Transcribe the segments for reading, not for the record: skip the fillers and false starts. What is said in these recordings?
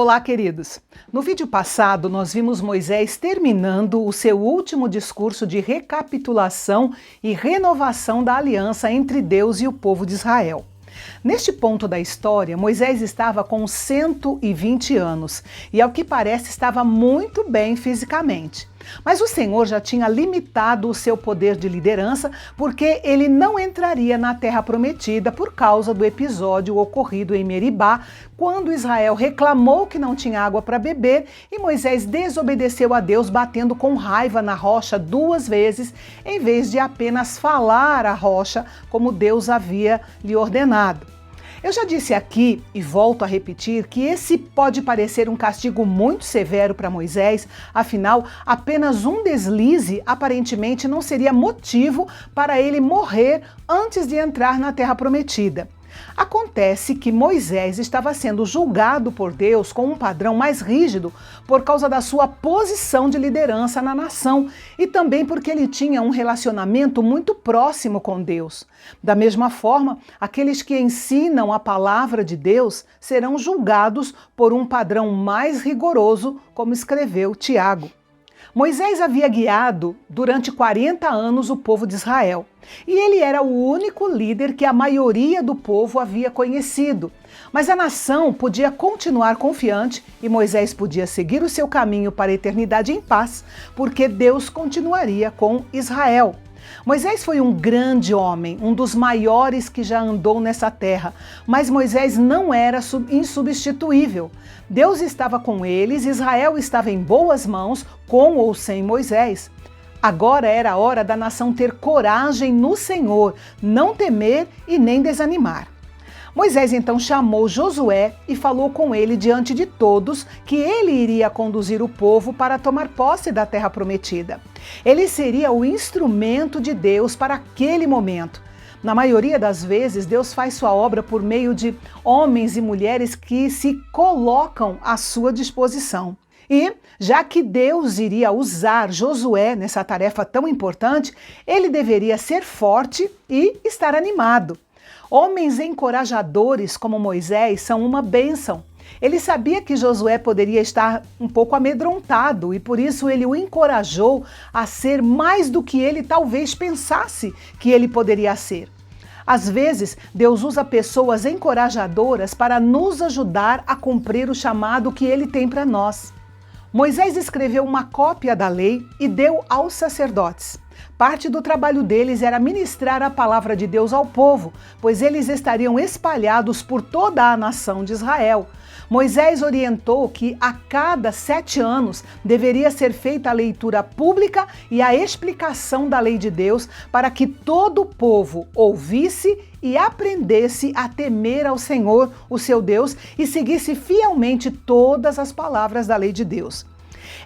Olá, queridos! No vídeo passado, nós vimos Moisés terminando o seu último discurso de recapitulação e renovação da aliança entre Deus e o povo de Israel. Neste ponto da história, Moisés estava com 120 anos e, ao que parece, estava muito bem fisicamente. Mas o Senhor já tinha limitado o seu poder de liderança porque ele não entraria na terra prometida por causa do episódio ocorrido em Meribá, quando Israel reclamou que não tinha água para beber e Moisés desobedeceu a Deus, batendo com raiva na rocha 2 vezes, em vez de apenas falar à rocha como Deus havia lhe ordenado. Eu já disse aqui, e volto a repetir, que esse pode parecer um castigo muito severo para Moisés, afinal, apenas um deslize aparentemente não seria motivo para ele morrer antes de entrar na Terra Prometida. Acontece que Moisés estava sendo julgado por Deus com um padrão mais rígido por causa da sua posição de liderança na nação e também porque ele tinha um relacionamento muito próximo com Deus. Da mesma forma, aqueles que ensinam a palavra de Deus serão julgados por um padrão mais rigoroso, como escreveu Tiago. Moisés havia guiado durante 40 anos o povo de Israel, e ele era o único líder que a maioria do povo havia conhecido. Mas a nação podia continuar confiante e Moisés podia seguir o seu caminho para a eternidade em paz, porque Deus continuaria com Israel. Moisés foi um grande homem, um dos maiores que já andou nessa terra, mas Moisés não era insubstituível. Deus estava com eles, Israel estava em boas mãos, com ou sem Moisés. Agora era a hora da nação ter coragem no Senhor, não temer e nem desanimar. Moisés então chamou Josué e falou com ele diante de todos que ele iria conduzir o povo para tomar posse da terra prometida. Ele seria o instrumento de Deus para aquele momento. Na maioria das vezes, Deus faz sua obra por meio de homens e mulheres que se colocam à sua disposição. E, já que Deus iria usar Josué nessa tarefa tão importante, ele deveria ser forte e estar animado. Homens encorajadores como Moisés são uma bênção. Ele sabia que Josué poderia estar um pouco amedrontado e por isso ele o encorajou a ser mais do que ele talvez pensasse que ele poderia ser. Às vezes, Deus usa pessoas encorajadoras para nos ajudar a cumprir o chamado que ele tem para nós. Moisés escreveu uma cópia da lei e deu aos sacerdotes. Parte do trabalho deles era ministrar a palavra de Deus ao povo, pois eles estariam espalhados por toda a nação de Israel. Moisés orientou que a cada 7 anos deveria ser feita a leitura pública e a explicação da lei de Deus para que todo o povo ouvisse e aprendesse a temer ao Senhor, o seu Deus, e seguisse fielmente todas as palavras da lei de Deus.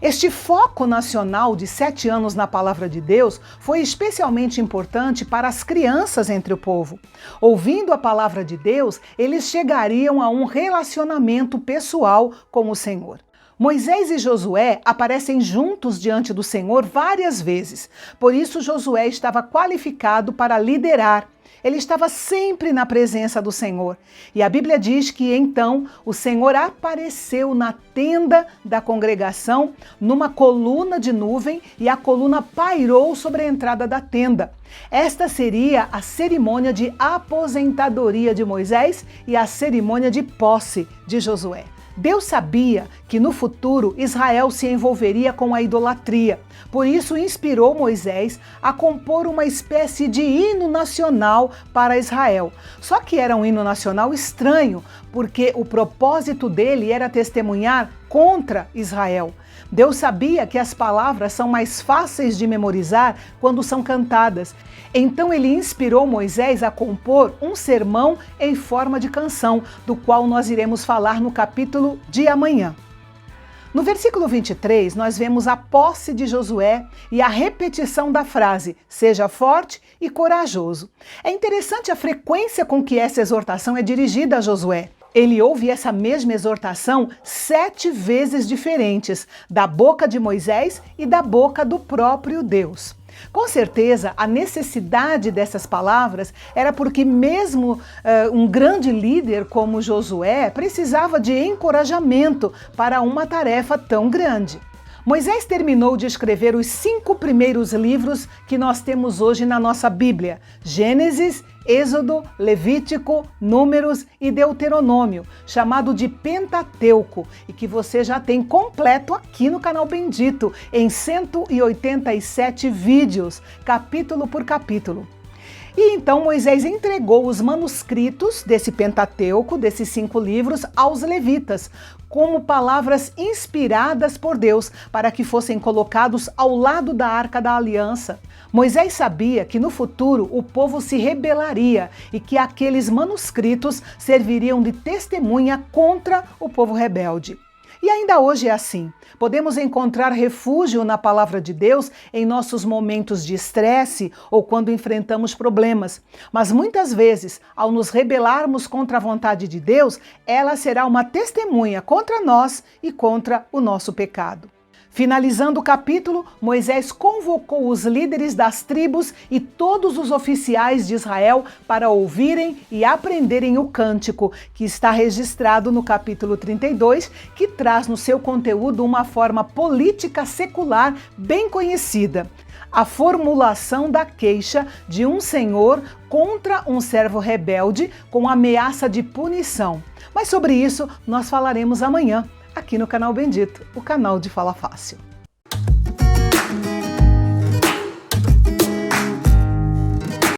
Este foco nacional de 7 anos na palavra de Deus foi especialmente importante para as crianças entre o povo. Ouvindo a palavra de Deus, eles chegariam a um relacionamento pessoal com o Senhor. Moisés e Josué aparecem juntos diante do Senhor várias vezes. Por isso, Josué estava qualificado para liderar. Ele estava sempre na presença do Senhor. E a Bíblia diz que então o Senhor apareceu na tenda da congregação numa coluna de nuvem e a coluna pairou sobre a entrada da tenda. Esta seria a cerimônia de aposentadoria de Moisés e a cerimônia de posse de Josué. Deus sabia que no futuro Israel se envolveria com a idolatria. Por isso inspirou Moisés a compor uma espécie de hino nacional para Israel. Só que era um hino nacional estranho, porque o propósito dele era testemunhar contra Israel. Deus sabia que as palavras são mais fáceis de memorizar quando são cantadas. Então ele inspirou Moisés a compor um sermão em forma de canção, do qual nós iremos falar no capítulo de amanhã. No versículo 23, nós vemos a posse de Josué e a repetição da frase, seja forte e corajoso. É interessante a frequência com que essa exortação é dirigida a Josué. Ele ouve essa mesma exortação 7 vezes diferentes, da boca de Moisés e da boca do próprio Deus. Com certeza, a necessidade dessas palavras era porque mesmo um grande líder como Josué precisava de encorajamento para uma tarefa tão grande. Moisés terminou de escrever os 5 primeiros livros que nós temos hoje na nossa Bíblia: Gênesis, Êxodo, Levítico, Números e Deuteronômio, chamado de Pentateuco, e que você já tem completo aqui no canal Bendito, em 187 vídeos, capítulo por capítulo. E então Moisés entregou os manuscritos desse Pentateuco, desses 5 livros, aos levitas, como palavras inspiradas por Deus, para que fossem colocados ao lado da Arca da Aliança. Moisés sabia que no futuro o povo se rebelaria e que aqueles manuscritos serviriam de testemunha contra o povo rebelde. E ainda hoje é assim. Podemos encontrar refúgio na palavra de Deus em nossos momentos de estresse ou quando enfrentamos problemas. Mas muitas vezes, ao nos rebelarmos contra a vontade de Deus, ela será uma testemunha contra nós e contra o nosso pecado. Finalizando o capítulo, Moisés convocou os líderes das tribos e todos os oficiais de Israel para ouvirem e aprenderem o cântico, que está registrado no capítulo 32, que traz no seu conteúdo uma forma política secular bem conhecida: a formulação da queixa de um senhor contra um servo rebelde com ameaça de punição. Mas sobre isso nós falaremos amanhã, aqui no canal Bendito, o canal de Fala Fácil.